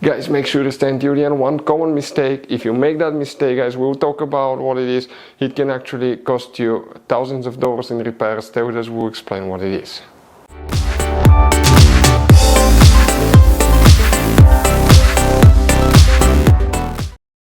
Guys, make sure to stay until the end. One common mistake, if you make that mistake, guys, we'll talk about what it is. It can actually cost you thousands of dollars in repairs. Stay with us, we'll explain what it is.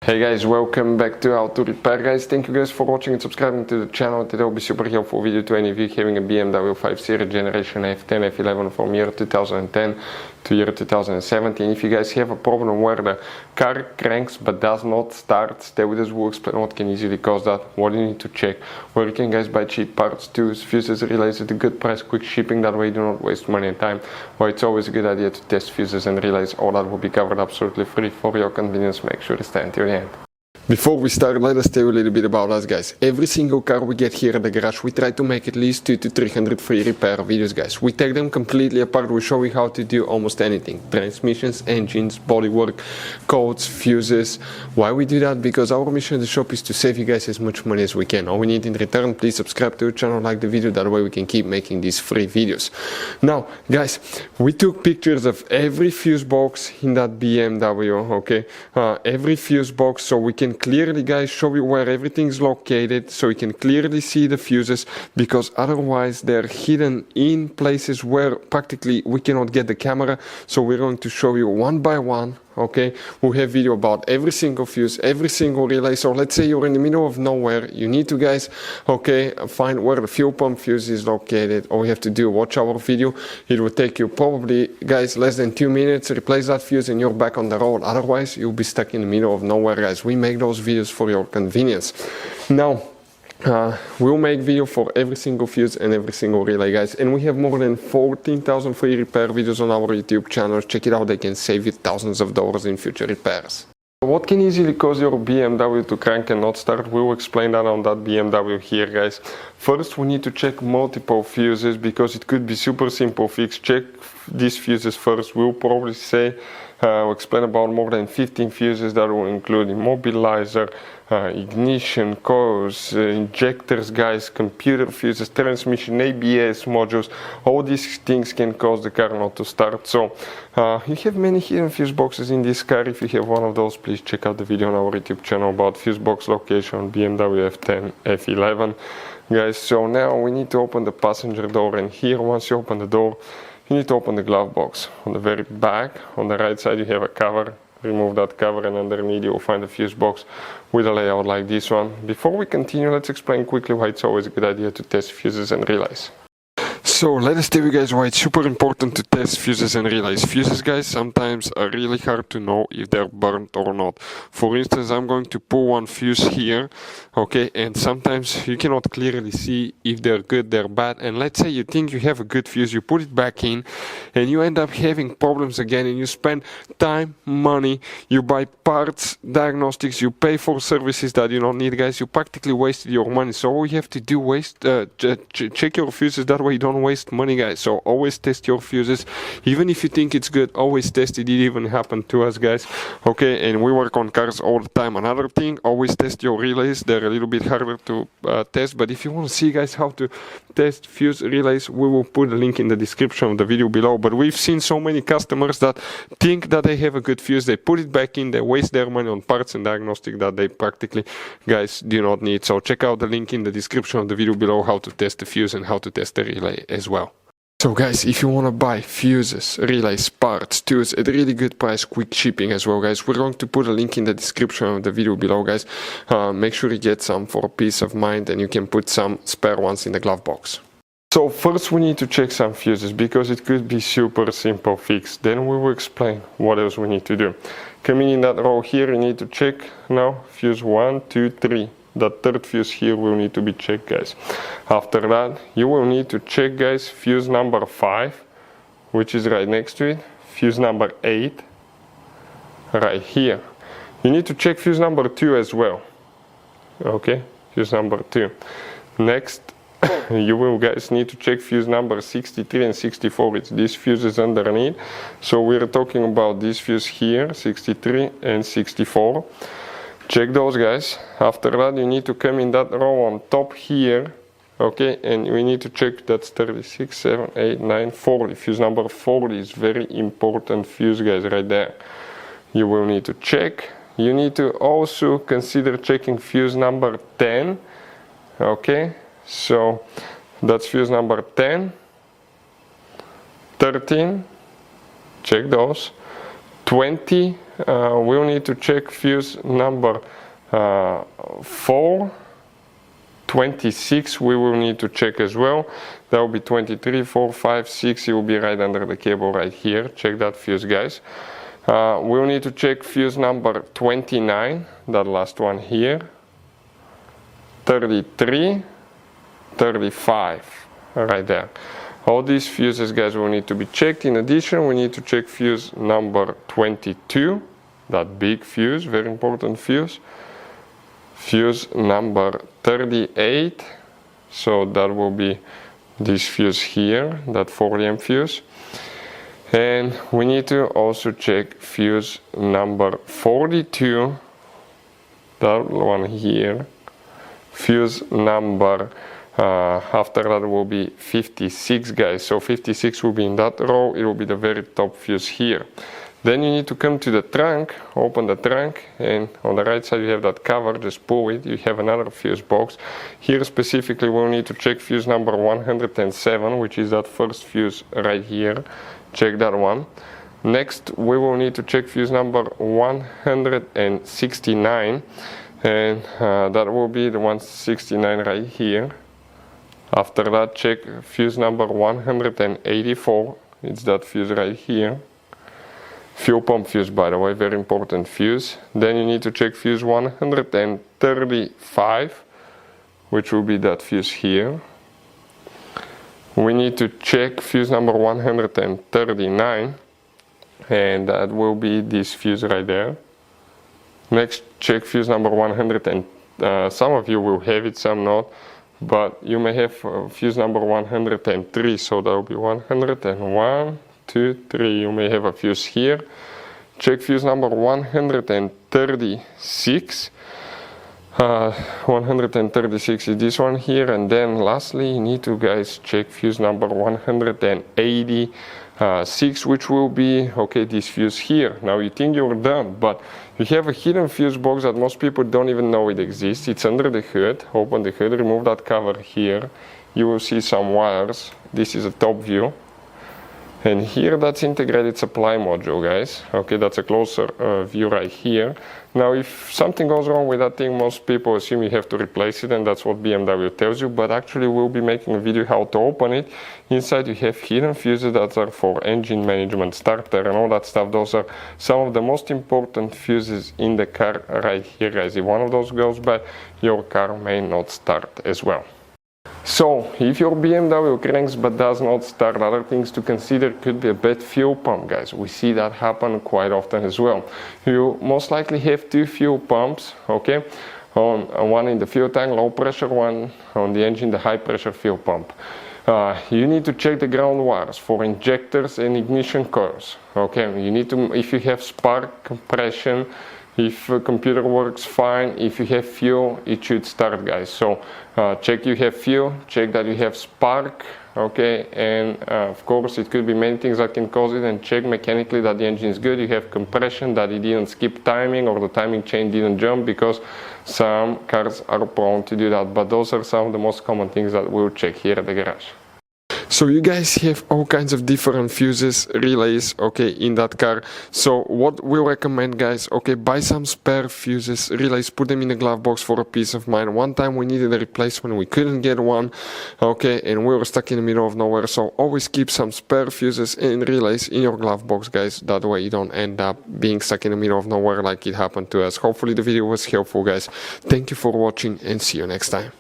Hey guys, welcome back to How to Repair. Guys, thank you guys for watching and subscribing to the channel. Today will be super helpful video to any of you having a BMW 5 Series generation F10 F11 from year 2010 to year 2017. If you guys have a problem where the car cranks but does not start, stay with us, we'll explain what can easily cause that, what you need to check, where you can guys buy cheap parts, tools, fuses, relays at a good price, quick shipping, that way you do not waste money and time, why it's always a good idea to test fuses and relays. All that will be covered absolutely free for your convenience. Make sure to stay until the end. Before we start, let us tell you a little bit about us, guys. Every single car we get here at the garage, we try to make at least 200 to 300 free repair videos, guys. We take them completely apart, we show you how to do almost anything. Transmissions, engines, bodywork, codes, fuses. Why we do that? Because our mission at the shop is to save you guys as much money as we can. All we need in return, please subscribe to the channel, like the video, that way we can keep making these free videos. Now, guys, we took pictures of every fuse box in that BMW, okay? Every fuse box, so we can clearly, guys, show you where everything is located, so you can clearly see the fuses, because otherwise they're hidden in places where practically we cannot get the camera. So we're going to show you one by one, okay? We have video about every single fuse, every single relay. So let's say you're in the middle of nowhere, you need to, guys, okay, find where the fuel pump fuse is located. All you have to do, watch our video. It will take you probably, guys, less than 2 minutes, replace that fuse and you're back on the road. Otherwise you'll be stuck in the middle of nowhere, guys. We make those videos for your convenience. Now, we'll make video for every single fuse and every single relay, guys, and we have more than 14,000 free repair videos on our YouTube channel. Check it out, they can save you thousands of dollars in future repairs. What can easily cause your BMW to crank and not start? We'll explain that on that BMW here, guys. First, we need to check multiple fuses, because it could be super simple fix. Check these fuses first. We'll probably say we'll explain about more than 15 fuses that will include immobilizer, ignition, coils, injectors, guys, computer fuses, transmission, ABS modules. All these things can cause the car not to start. So you have many hidden fuse boxes in this car. If you have one of those, please check out the video on our YouTube channel about fuse box location BMW F10 F11, guys. So now we need to open the passenger door, and here, once you open the door, you need to open the glove box. On the very back, on the right side, you have a cover. Remove that cover, and underneath you will find a fuse box with a layout like this one. Before we continue, let's explain quickly why it's always a good idea to test fuses and relays. So let us tell you guys why it's super important to test fuses and relays. Fuses, guys, sometimes are really hard to know if they're burnt or not. For instance, I'm going to pull one fuse here, okay, and sometimes you cannot clearly see if they're good, they're bad. And let's say you think you have a good fuse, you put it back in, and you end up having problems again, and you spend time, money, you buy parts, diagnostics, you pay for services that you don't need, guys. You practically wasted your money. So all you have to do, check your fuses, that way you don't waste money, guys. So always test your fuses, even if you think it's good. Always test it. It even happened to us, guys, okay? And we work on cars all the time. Another thing, always test your relays. They're a little bit harder to test, but if you want to see, guys, how to test fuse relays, we will put a link in the description of the video below. But we've seen so many customers that think that they have a good fuse, they put it back in, they waste their money on parts and diagnostic that they practically, guys, do not need. So check out the link in the description of the video below, how to test the fuse and how to test the relay as well. So guys, if you want to buy fuses, relays, parts, tools at a really good price, quick shipping as well, guys, we're going to put a link in the description of the video below, guys. Make sure you get some for peace of mind, and you can put some spare ones in the glove box. So first we need to check some fuses, because it could be super simple fix. Then we will explain what else we need to do. Coming in that row here, you need to check now fuse 1, 2, 3. That third fuse here will need to be checked, guys. After that, you will need to check, guys, fuse number 5, which is right next to it. Fuse number 8, right here. You need to check fuse number 2 as well. Okay, fuse number 2. Next, you will, guys, need to check fuse number 63 and 64. It's these fuses underneath. So we're talking about this fuse here, 63 and 64. Check those, guys. After that, you need to come in that row on top here, okay, and we need to check that's 36, 7, 8, 9, 40. Fuse number 40 is very important fuse, guys, right there. you will need to check. You need to also consider checking fuse number 10. Okay, so that's fuse number 10, 13, check those. 20, we'll need to check fuse number 4. 26 we will need to check as well. That will be 23, 4, 5, 6. It will be right under the cable right here. Check that fuse, guys. We'll need to check fuse number 29, that last one here. 33, 35, right there. All these fuses, guys, will need to be checked. In addition, we need to check fuse number 22, that big fuse, very important fuse. Fuse number 38, so that will be this fuse here, that 40 amp fuse. And we need to also check fuse number 42, that one here. Fuse number after that will be 56, guys. So 56 will be in that row. It will be the very top fuse here. Then you need to come to the trunk, open the trunk, and on the right side you have that cover, just pull it, you have another fuse box. Here specifically we'll need to check fuse number 107, which is that first fuse right here. Check that one. Next we will need to check fuse number 169, and that will be the 169 right here. After that, check fuse number 184, it's that fuse right here. Fuel pump fuse, by the way, very important fuse. Then you need to check fuse 135, which will be that fuse here. We need to check fuse number 139, and that will be this fuse right there. Next, check fuse number 100, and some of you will have it, some not, but you may have fuse number 103, so that will be 101, 2, 3, you may have a fuse here. Check fuse number 136. 136 is this one here, and then lastly you need to, guys, check fuse number 186, which will be, okay, this fuse here. Now you think you're done, but you have a hidden fuse box that most people don't even know it exists. It's under the hood. Open the hood, remove that cover here. You will see some wires. This is a top view. And here, that's integrated supply module, guys. Okay, that's a closer view right here. Now, if something goes wrong with that thing, most people assume you have to replace it, and that's what BMW tells you. But actually, we'll be making a video how to open it. Inside, you have hidden fuses that are for engine management, starter, and all that stuff. Those are some of the most important fuses in the car right here, guys. If one of those goes bad, your car may not start as well. So, if your BMW cranks but does not start, other things to consider could be a bad fuel pump, guys. We see that happen quite often as well. You most likely have two fuel pumps, okay? One in the fuel tank, low pressure, one on the engine, the high pressure fuel pump. You need to check the ground wires for injectors and ignition coils, okay? You need to, if you have spark, compression, if the computer works fine, if you have fuel, it should start, guys. So check you have fuel, check that you have spark, okay, and of course it could be many things that can cause it, and check mechanically that the engine is good. You have compression, that it didn't skip timing or the timing chain didn't jump, because some cars are prone to do that. But those are some of the most common things that we'll check here at the garage. So you guys have all kinds of different fuses, relays, okay, in that car. So what we recommend, guys, okay, buy some spare fuses, relays, put them in the glove box for a peace of mind. One time we needed a replacement, we couldn't get one, okay, and we were stuck in the middle of nowhere. So always keep some spare fuses and relays in your glove box, guys. That way you don't end up being stuck in the middle of nowhere like it happened to us. Hopefully the video was helpful, guys. Thank you for watching, and see you next time.